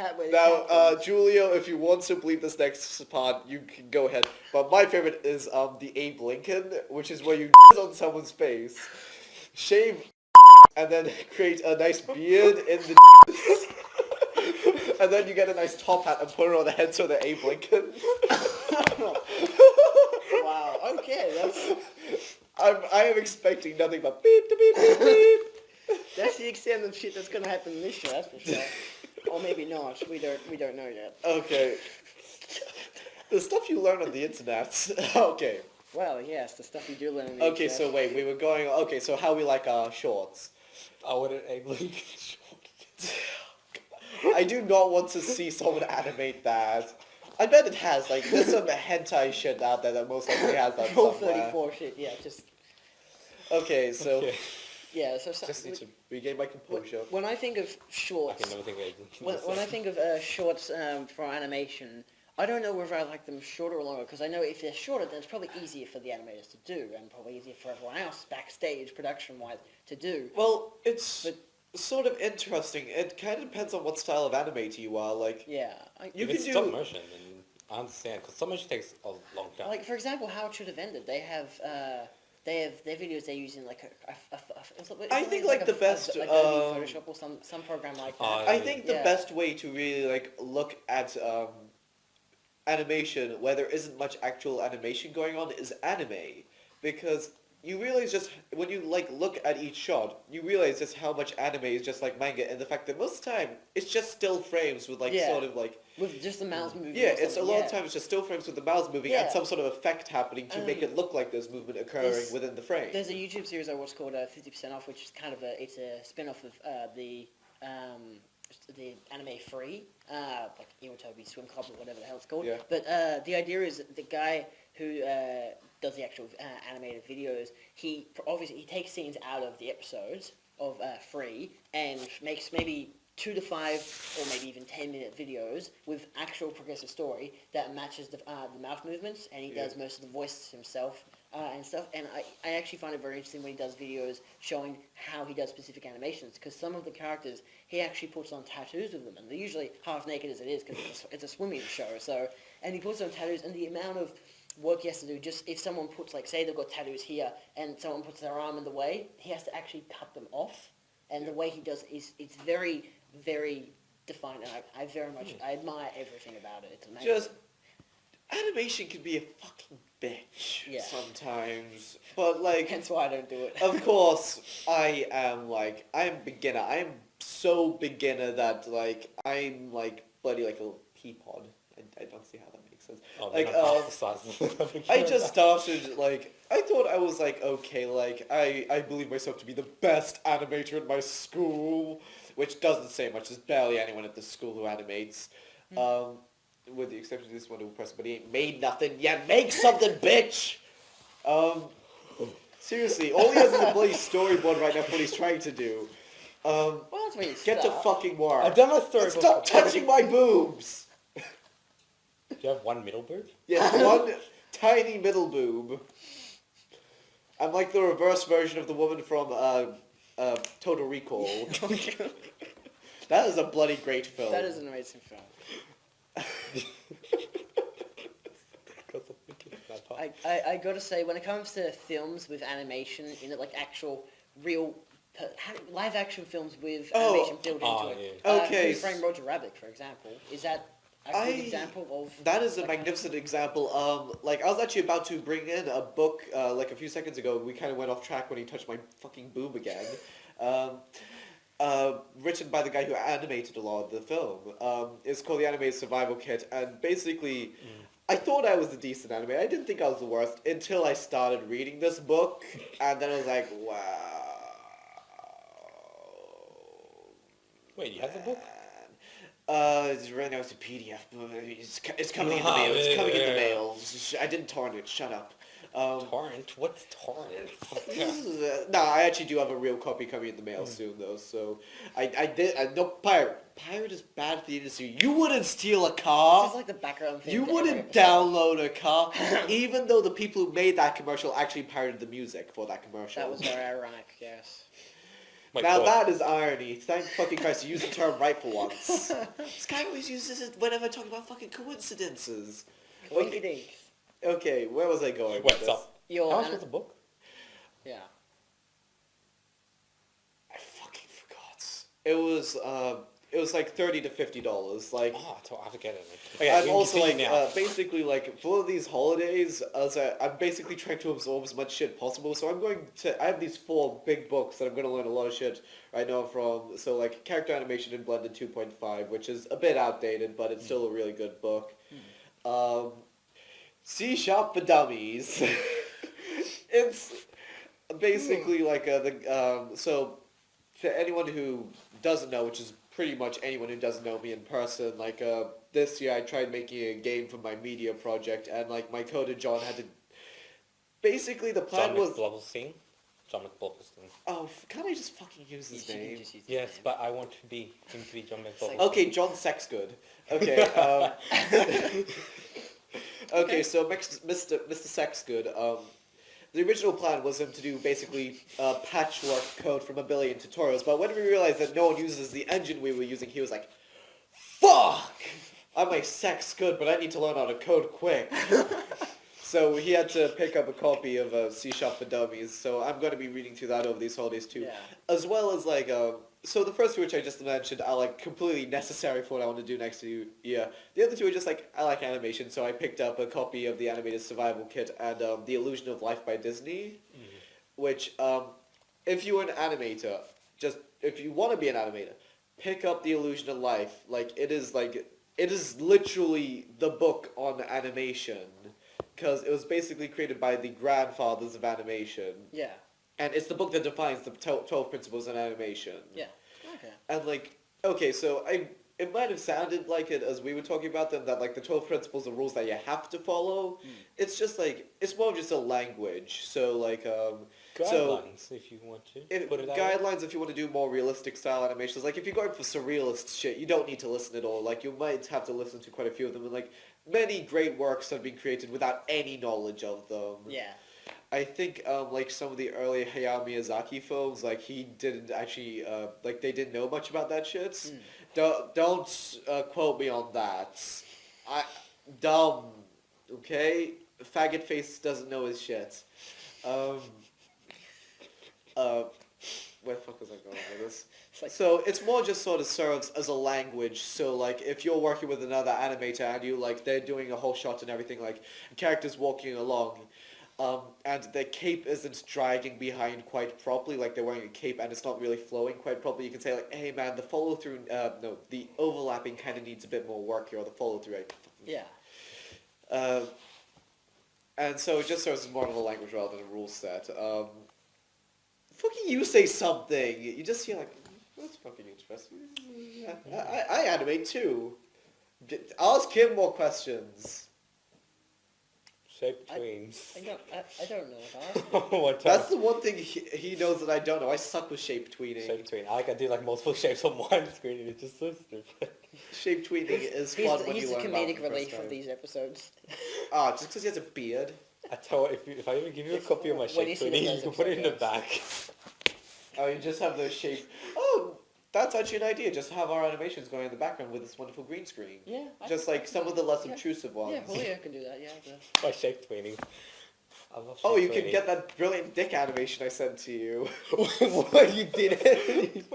cat where the Now, cat runs. Julio, if you want to bleep this next part, you can go ahead. But my favorite is the Abe Lincoln, which is where you on someone's face, shave, and then create a nice beard in the and then you get a nice top hat and put it on the head so they're Abe Lincoln. Wow. Okay, I am expecting nothing but beep to beep beep beep. that's the extent of shit that's gonna happen in this show. That's for sure. Or maybe not. We don't know yet. Okay. The stuff you learn on the internet. Okay. Well, yes, the stuff you do learn. In the Okay, internet. so wait, we were going. Okay, so how we like our shorts. I wouldn't Abe Lincoln short. I do not want to see someone animate that. I bet it has. Like, there's some hentai shit out there that most likely has that Rule somewhere. 34 shit. Yeah, just Okay, so Okay. yeah. So just need to regain my composure. when I think of I shorts, can never think of Abe Lincoln. when I think of shorts for animation, I don't know whether I like them shorter or longer, because I know if they're shorter, then it's probably easier for the animators to do, and probably easier for everyone else backstage, production-wise, to do. Well, it's But- sort of interesting. It kind of depends on what style of animator you are. Like, Yeah. you If can it's do. stop motion, then I understand, because stop motion takes a long time. Like, for example, how it should have ended. They have their videos they're using like I think, like, the best, like Adobe Photoshop or some program like that. I think the Yeah. best way to really like look at animation where there isn't much actual animation going on is anime, because you realize just when you like look at each shot, you realize just how much anime is just like manga, and the fact that most of the time it's just still frames with like Yeah. sort of like With just the mouse moving. yeah, or it's a something, lot yeah. of times just still frames with the mouse moving Yeah. and some sort of effect happening to make it look like there's movement occurring There's- within the frame. There's a YouTube series I watched called 50% Off, which is kind of it's a spin-off of the anime Free, like Iwatobi Swim Club or whatever the hell it's called. Yeah. But the idea is that the guy who does the actual animated videos, he takes scenes out of the episodes of Free and makes maybe 2 to 5 or maybe even 10-minute videos with actual progressive story that matches the mouth movements, and he does most of the voices himself and stuff. And I actually find it very interesting when he does videos showing how he does specific animations, because some of the characters he actually puts on tattoos with them, and they're usually half naked as it is because it's a swimming show. So, and he puts on tattoos, and the amount of work he has to do, just if someone puts, like, say they've got tattoos here and someone puts their arm in the way, he has to actually cut them off. And the way he does it's very, very defined, and I very much I admire everything about it. It's amazing. Just animation can be a fucking bitch sometimes, but like Hence why I don't do it. of course I am beginner. I am so beginner that like I'm like bloody like a little pea pod. I don't see how that makes sense. Oh, Like half the size of the I just started like I thought I was like okay, like I believe myself to be the best animator in my school, which doesn't say much. There's barely anyone at this school who animates. With the exception of this one person, but he ain't made nothing yet. Make something, bitch! Seriously, all he has is a bloody storyboard right now for what he's trying to do. Well, that's where you Get to start. fucking work. I've done my story And stop before. touching my boobs! Do you have one middle boob? Yes, one tiny middle boob. I'm like the reverse version of the woman from Total Recall. That is a bloody great film. That is an amazing film. I gotta say, when it comes to films with animation in it, like actual real live action films with animation built into it. yeah. Okay. Who Framed Roger Rabbit, for example, is that a good example of? That is a magnificent example. Like I was actually about to bring in a book like a few seconds ago. We kind of went off track when he touched my fucking boob again. Written by the guy who animated a lot of the film. It's called The Animated Survival Kit, and basically, I thought I was a decent animator. I didn't think I was the worst until I started reading this book, and then I was like, wow. Wait, you have the book? It's right now. It's a PDF. It's coming in the mail. It's coming in the mail. I didn't torrent it. Shut up. Torrent? What's torrent? No, I actually do have a real copy coming in the mail soon, though. So I did. No, pirate. Pirate is bad for the industry. You wouldn't steal a car. It's like the background thing. You to every wouldn't episode. download a car, even though the people who made that commercial actually pirated the music for that commercial. That was very ironic. Yes. My Now God. that is irony. Thank fucking Christ you used the term right for once. This guy always uses it whenever talking about fucking coincidences. Coincidence. Okay, where was I going with Wait, this? so Your how much was the book? Yeah. I fucking forgot. It was like $30 to $50. Like, Oh, I have to get it. Okay, I'm we can also like, continue now. basically like, for these holidays, I'm basically trying to absorb as much shit possible, so I have these 4 big books that I'm going to learn a lot of shit right now from, so like, character animation in Blended 2.5, which is a bit outdated, but it's still a really good book. C# for Dummies. It's basically like, so, to anyone who doesn't know, which is pretty much anyone who doesn't know me in person, like, this year I tried making a game for my media project, and, like, my coder John had to... Basically, the plan John was... McBlubblestein? John McBlubblestein. Oh, can't I just fucking use his You can name? just use his Yes, name. but I want him to be John McBlubblestein. Okay, John Sexgood. Okay, okay, so Mr. Sexgood, the original plan was him to do basically patchwork code from a billion tutorials, but when we realized that no one uses the engine we were using, he was like, fuck! I'm a sex good, but I need to learn how to code quick. So he had to pick up a copy of C# for Dummies, so I'm going to be reading through that over these holidays too. Yeah. As well as like, so the first two which I just mentioned are like completely necessary for what I want to do next year. The other two are just like, I like animation, so I picked up a copy of the Animated Survival Kit and The Illusion of Life by Disney, which, if you're an animator, if you want to be an animator, pick up The Illusion of Life. Like, it is literally the book on animation. Because it was basically created by the grandfathers of animation. Yeah. And it's the book that defines the 12 principles in animation. Yeah. Okay. And like, okay, so it might have sounded like it as we were talking about them, that like the 12 principles are rules that you have to follow. It's just like, it's more of just a language. So like, Guidelines, if you want to put it that way. guidelines if you want to do more realistic style animations. Like if you're going for surrealist shit, you don't need to listen at all. Like you might have to listen to quite a few of them, and like many great works have been created without any knowledge of them. Yeah. I think like some of the early Hayao Miyazaki films, like he didn't actually like they didn't know much about that shit. Don't quote me on that. Dumb, okay? Faggot face doesn't know his shit. Where the fuck was I going with this? So it's more just sort of serves as a language. So like if you're working with another animator and you like they're doing a whole shot and everything, like characters walking along, and their cape isn't dragging behind quite properly, like they're wearing a cape and it's not really flowing quite properly, you can say like, hey man, the follow through, no, the overlapping kind of needs a bit more work here, or the follow through. Yeah. And so it just serves as more of a language rather than a rule set. Fucking you say something. You just feel like, that's fucking interesting. I animate too. Ask him more questions. Shape tweens. I don't know what What That's the one thing he knows that I don't know. I suck with shape tweening. shape tween. I can do like multiple shapes on one screen and it's just so stupid. Shape tweening is fun when He's you the learn about it comedic the first relief time. of these episodes. Ah, just because he has a beard. I tell you what, if I even give you a copy of my When you shape see the tweening, you first can put it in the episode, back. Oh, you just have those shapes. Oh, that's actually an idea. Just have our animations going in the background with this wonderful green screen. Yeah. Just like some of the less Yeah. obtrusive ones. Yeah, Julio can do that. Yeah. My shape tweening. I love shape Oh, you can tweening. get that brilliant dick animation I sent to you. What, you did it?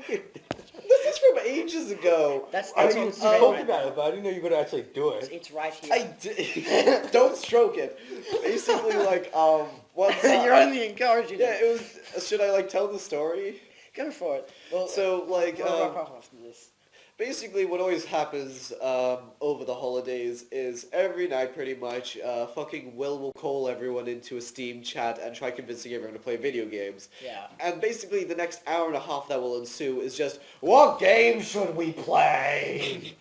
This is from ages ago. That's I what mean, you it's talked right about now. it, but I didn't know you were going to actually do it. It's right here. I did. Don't stroke it. Basically, like, once. You're only encouraging Yeah, it. it was. Should I like tell the story? Go for it. Well, So like, we'll wrap up after this. basically, what always happens over the holidays is every night, pretty much, fucking will call everyone into a Steam chat and try convincing everyone to play video games. Yeah. And basically, the next hour and a half that will ensue is just, what game should we play?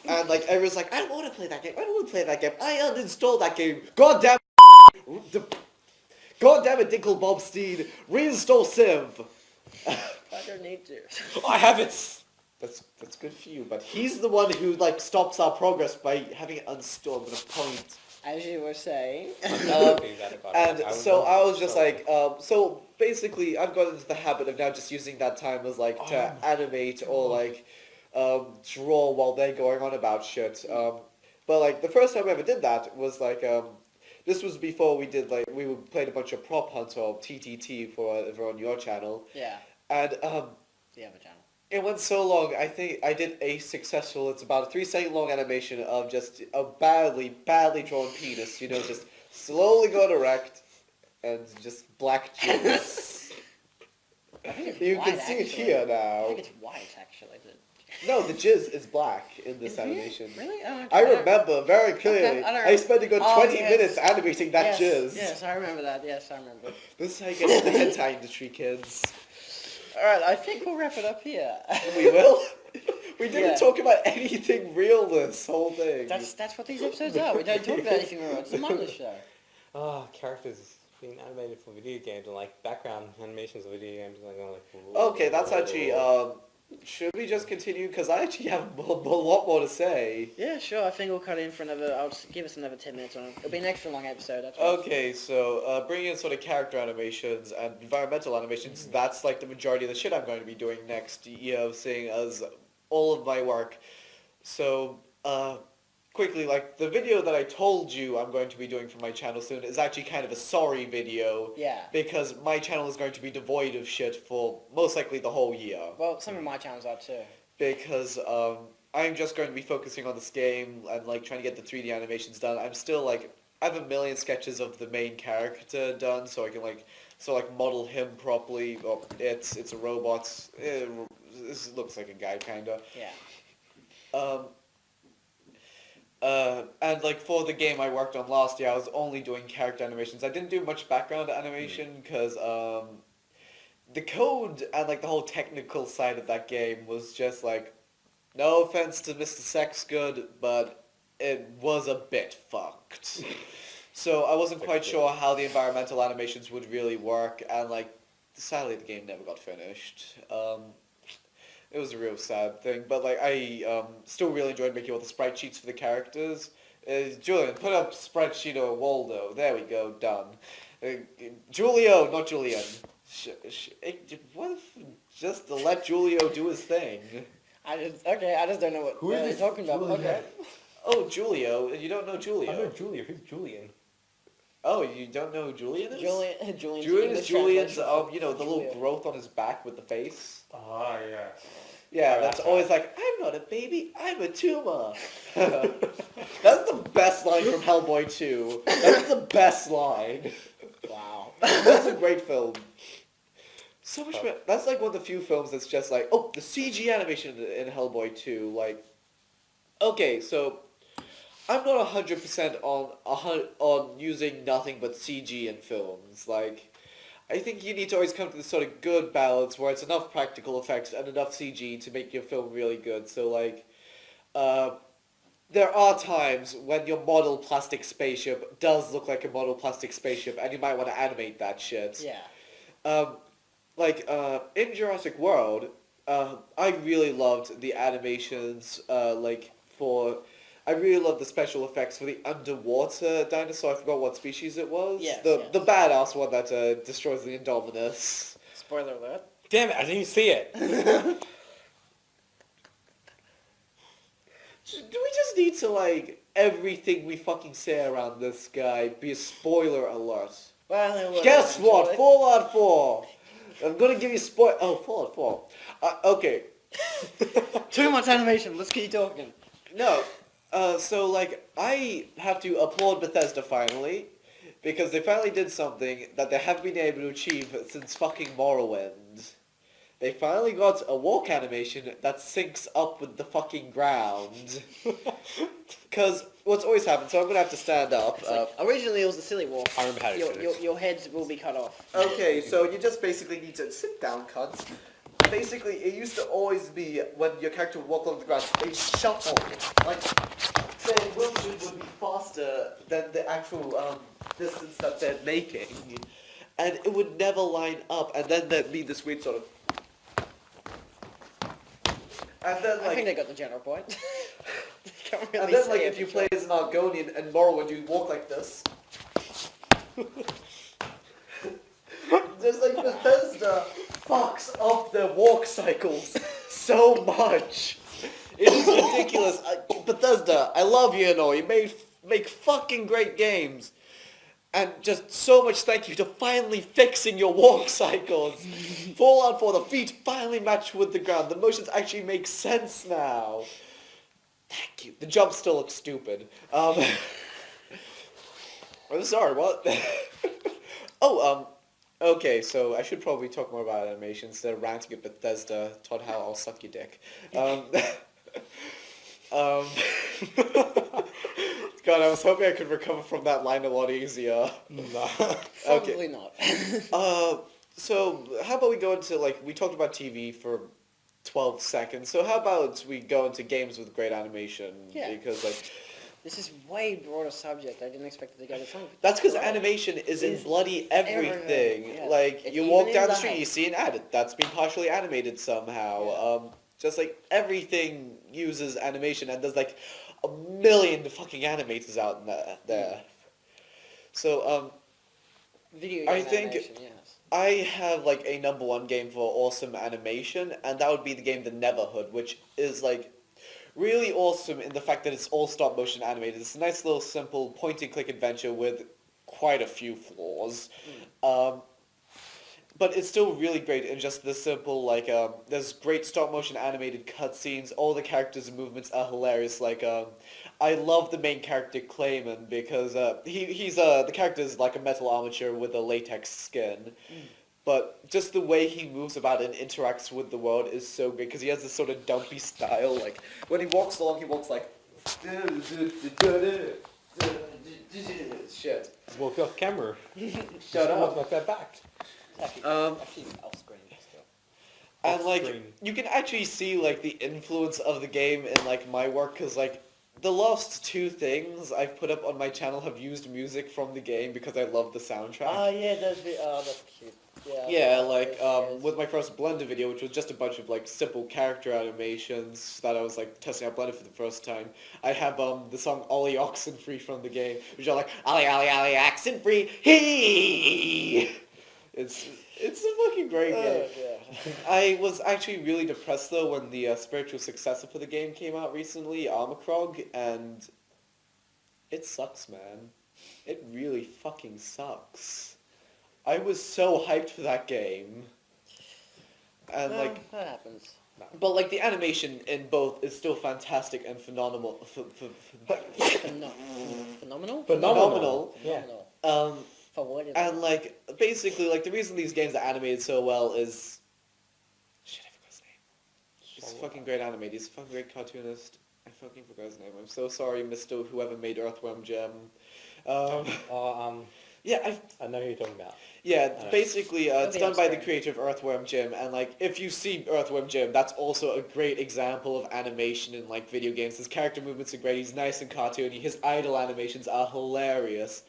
And like everyone's like, I don't want to play that game. I don't want to play that game. I uninstalled that game. God damn it, Dinkle Bobstein. Reinstall Civ. I don't need to. I have it! That's good for you, but he's the one who like stops our progress by having it uninstalled with a point. As you were saying. And so I was just like, so basically I've got into the habit of now just using that time as like to animate or like draw while they're going on about shit. But like the first time I ever did that was like this was before we did like we played a bunch of Prop Hunt or Pt.2 for on your channel. Yeah. And The other channel. it went so long, I think I did a successful, it's about a 3-second long animation of just a badly drawn penis, you know, just slowly going erect and just black jizz. I think it's You white, can see it actually. here I now. think it's white, actually. No, the jizz is black in this Is it? animation. Really? Oh, okay. I remember very clearly. I don't I spent a good Oh, 20 yes. minutes animating that jizz. Yes, I remember that. Yes, I remember. This is how you get into the hentai industry, kids. Alright, I think we'll wrap it up here. We will. We didn't Yeah. talk about anything real this whole thing. That's what these episodes are. We don't talk about anything real. It's a Mindless show. Characters being animated for video games and like background animations of video games. Like, I'm like, Okay, that's actually, should we just continue? Because I actually have a lot more to say. Yeah, sure. I think we'll cut in for another. I'll just give us another 10 minutes on it. It'll be an extra long episode. That's fine. Okay, so bringing in sort of character animations and environmental animations, that's like the majority of the shit I'm going to be doing next year, seeing as all of my work. So, quickly, like, the video that I told you I'm going to be doing for my channel soon is actually kind of a sorry video. Yeah. Because my channel is going to be devoid of shit for most likely the whole year. Well, some of my channels are too. Because I'm just going to be focusing on this game and like trying to get the 3D animations done. I'm still like, I have a million sketches of the main character done, so I can like model him properly. Oh, it's a robot. This looks like a guy kinda. Yeah. And like for the game I worked on last year, I was only doing character animations. I didn't do much background animation because the code and like the whole technical side of that game was just like, no offense to Mr. Sexgood, but it was a bit fucked. So I wasn't quite sure how the environmental animations would really work, and like sadly the game never got finished. It was a real sad thing, but like I still really enjoyed making all the sprite sheets for the characters. Julian, put up spreadsheet of Waldo. There we go, done. Julio, not Julian. What if just to let Julio do his thing? I just don't know what Who is you're this talking about. Julian? Okay. Oh, Julio. You don't know Julio? I know Julia. Who's Julian? Oh, you don't know who Julian is? Julian's Julian is English Julian's, translation you know, the little Julio. growth on his back with the face. Ah, yeah. Yeah, Oh, that's that's always like, I'm not a baby, I'm a tumor. That's the best line from Hellboy 2. That's the best line. Wow. That's a great film. So much better. That's like one of the few films that's just like, oh, the CG animation in Hellboy 2, like, okay, so I'm not 100% on using nothing but CG in films. Like, I think you need to always come to this sort of good balance where it's enough practical effects and enough CG to make your film really good. So, like, there are times when your model plastic spaceship does look like a model plastic spaceship, and you might want to animate that shit. Yeah. In Jurassic World, I really loved the animations, I really loved the special effects for the underwater dinosaur. I forgot what species it was. Yes, the yes. the badass one that destroys the Indominus. Spoiler alert. Damn it! I didn't even see it. Do we just need to, like, everything we fucking say around this guy be a spoiler alert? Well, Guess what? Fallout 4! I'm gonna give you Fallout 4. Okay. Too much animation. Let's keep talking. No. So, like, I have to applaud Bethesda finally, because they finally did something that they haven't been able to achieve since fucking Morrowind. They finally got a walk animation that syncs up with the fucking ground. Because what's always happened, so I'm going to have to stand up. Originally, it was a silly walk. I remember how to do it. Your heads will be cut off. Okay, so you just basically need to sit down, cunt. Basically, it used to always be when your character would walk along the ground, they shuffle. Like, say, motion would be faster than the actual distance that they're making. And it would never line up, and then there'd be this weird sort of... And then, I think like... they got the general point. Can't And really then, say like, it if you for play sure. as an Argonian and Morrowind, you walk like this. There's, like, Bethesda fucks up their walk cycles so much. It is ridiculous. Bethesda, I love you and all. You make fucking great games. And just so much thank you to finally fixing your walk cycles. Fallout 4, the feet finally match with the ground. The motions actually make sense now. Thank you. The jump still looks stupid. I'm sorry, what? Okay, so I should probably talk more about animation instead of ranting at Bethesda, Todd Howell, I'll suck your dick. Um, God, I was hoping I could recover from that line a lot easier. No. Probably not. So how about we go into, like, we talked about TV for 12 seconds, so how about we go into games with great animation? Yeah. Because, like, This is way broader subject. I didn't expect it to go this long. that's because Right. animation is in Is bloody everything. yeah. Like, It's you even walk in down the life. street, you see an ad, that's been partially animated somehow. Yeah. Just like everything uses animation, and there's like a million fucking animators out in there. So, Video I game think- animation, yes. I have like a number one game for awesome animation, and that would be the game The Neverhood, which is like really awesome in the fact that it's all stop motion animated. It's a nice little simple point and click adventure with quite a few flaws. But it's still really great in just the simple, like, there's great stop motion animated cutscenes, all the characters and movements are hilarious, like, I love the main character Clayman because, he's the character is like a metal armature with a latex skin. But just the way he moves about and interacts with the world is so good because he has this sort of dumpy style. Like when he walks along, he walks like shit. Walk off camera. Shut Walk up. like that back. Actually, Um, actually off screen still. And like Off-screen. you can actually see like the influence of the game in like my work because like the last two things I've put up on my channel have used music from the game because I love the soundtrack. Oh yeah, that's cute. Yeah. Yeah, like Yes. with my first Blender video, which was just a bunch of like simple character animations that I was like testing out Blender for the first time. I have the song Ollie Oxenfree from the game, which are like Ollie Ollie Ollie Oxenfree, hee. It's a fucking great game. Yeah. I was actually really depressed though when the spiritual successor for the game came out recently, Armacrog, and it sucks, man. It really fucking sucks. I was so hyped for that game. And Well, like, that happens. but like the animation in both is still fantastic and phenomenal. Phenomenal? Phenomenal. Yeah. For what is And like, basically, like the reason these games are animated so well is, shit, I forgot his name. He's a fucking great animator. He's a fucking great cartoonist. I fucking forgot his name. I'm so sorry, Mr. Whoever made Earthworm Jim. Yeah, I know who you're talking about. Yeah, basically, it's Nobody done by the understands. creator of Earthworm Jim, and like, if you've seen Earthworm Jim, that's also a great example of animation in like video games. His character movements are great. He's nice and cartoony. His idle animations are hilarious.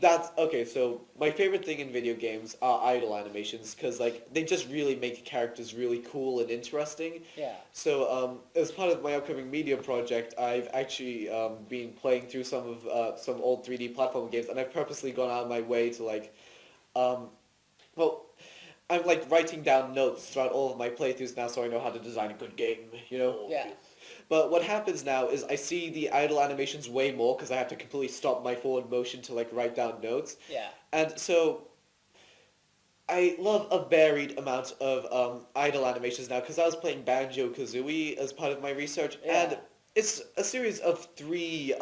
That's okay. So my favorite thing in video games are idle animations because like they just really make characters really cool and interesting. Yeah. So as part of my upcoming media project, I've actually been playing through some old 3D platform games, and I've purposely gone out of my way to like, well, I'm like writing down notes throughout all of my playthroughs now, so I know how to design a good game. You know. Yeah. But what happens now is I see the idle animations way more because I have to completely stop my forward motion to like write down notes. Yeah. And so I love a varied amount of idle animations now because I was playing Banjo-Kazooie as part of my research, Yeah. and it's a series of 3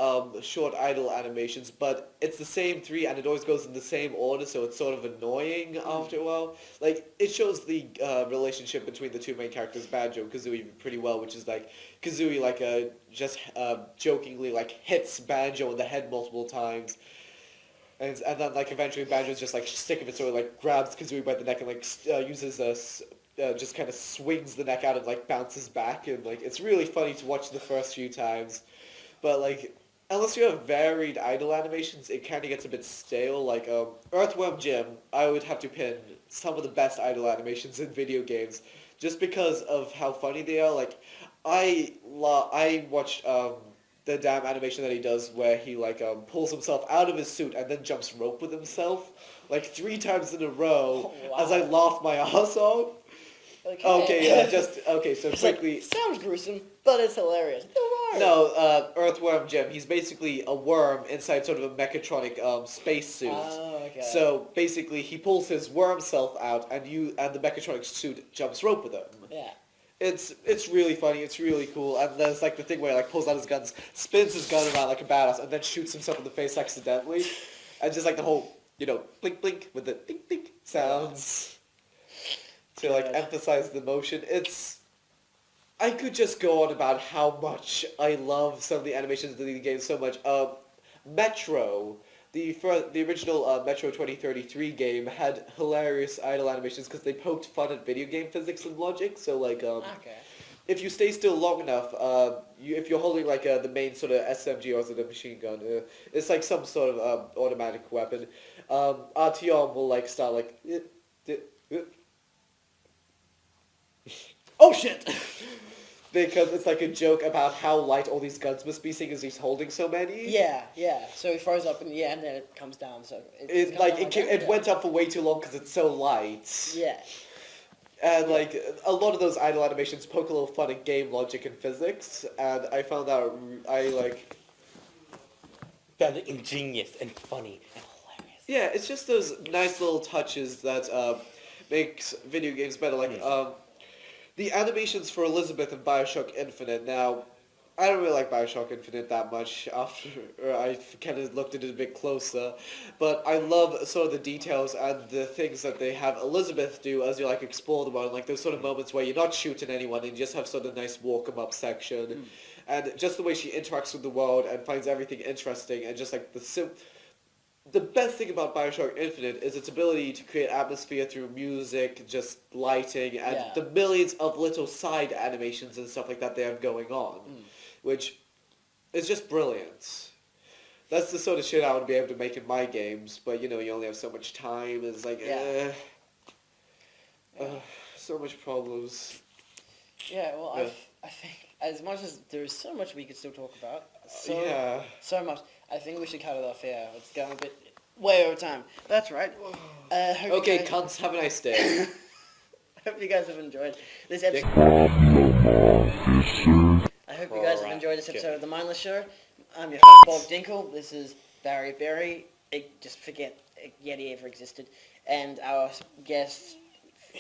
short idle animations, but it's the same 3 and it always goes in the same order, so it's sort of annoying after a while. Like, it shows the relationship between the two main characters, Banjo-Kazooie, pretty well, which is like, Kazooie like just jokingly like hits Banjo in the head multiple times. And then like eventually Banjo's just like sick of it, so he like grabs Kazooie by the neck and like uses just kind of swings the neck out and like bounces back, and like it's really funny to watch the first few times. But like unless you have varied idle animations, it kind of gets a bit stale. Like Earthworm Jim, I would have to pin some of the best idle animations in video games just because of how funny they are. Like I watched the damn animation that he does where he like pulls himself out of his suit and then jumps rope with himself like 3 times in a row Oh, wow. as I laugh my ass off. Okay, so It's quickly. like, sounds gruesome, but it's hilarious. No, Earthworm Jim. He's basically a worm inside sort of a mechatronic spacesuit. Oh, okay. So basically, he pulls his worm self out, and the mechatronic suit jumps rope with him. Yeah. It's really funny. It's really cool. And there's like the thing where he like pulls out his guns, spins his gun around like a badass, and then shoots himself in the face accidentally, and just like the whole blink blink with the blink blink sounds to like emphasize the motion. I could just go on about how much I love some of the animations of the game so much. Metro, the original Metro 2033 game had hilarious idle animations because they poked fun at video game physics and logic. So like, if you stay still long enough, if you're holding like the main sort of SMG or is it a machine gun, it's like some sort of automatic weapon. Artyom will like start like. Oh shit! Because it's like a joke about how light all these guns must be, seeing as he's holding so many. Yeah. So he throws up in the air and then it comes down. So It went up for way too long because it's so light. Yeah. And like a lot of those idle animations poke a little fun at game logic and physics, and I found that Found it ingenious and funny and hilarious. Yeah, it's just those nice little touches that makes video games better. Like the animations for Elizabeth in Bioshock Infinite. Now, I don't really like Bioshock Infinite that much after I kind of looked at it a bit closer, but I love sort of the details and the things that they have Elizabeth do as you like explore the world, like those sort of moments where you're not shooting anyone and you just have sort of nice walk 'em up section, and just the way she interacts with the world and finds everything interesting, and just like the best thing about Bioshock Infinite is its ability to create atmosphere through music, just lighting, and the millions of little side animations and stuff like that they have going on, which is just brilliant. That's the sort of shit I would be able to make in my games, but you only have so much time. It's like, so much problems. Yeah, well, I think as much as there's so much we could still talk about, so much, I think we should cut it off here. It's going a bit way over time. That's right. Okay, cunts, have a nice day. I hope you guys have enjoyed this episode. I hope you guys have enjoyed this episode of The Mindless Show. I'm your host, Bob Dinkle. This is Barry Berry. Just forget Yeti ever existed. And our guest,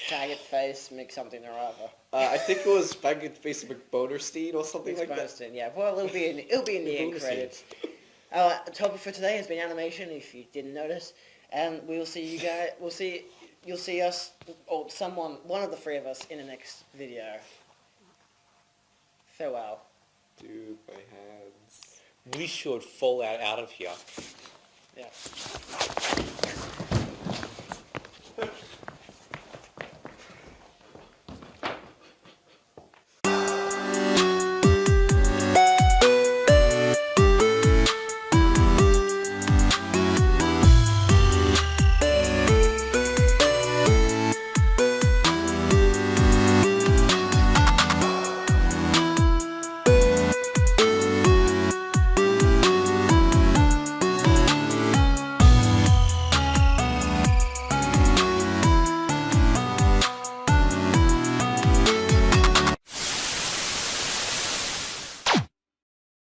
Faggot Face, make something or other. I think it was Faggot Face McBonerstein or something like that. Yeah, well, it'll be in the end credits. Our topic for today has been animation, if you didn't notice. And we'll see you guys, you'll see us, or one of the 3 of us in the next video. Farewell. Dude, my hands. We should fall out of here. Yeah.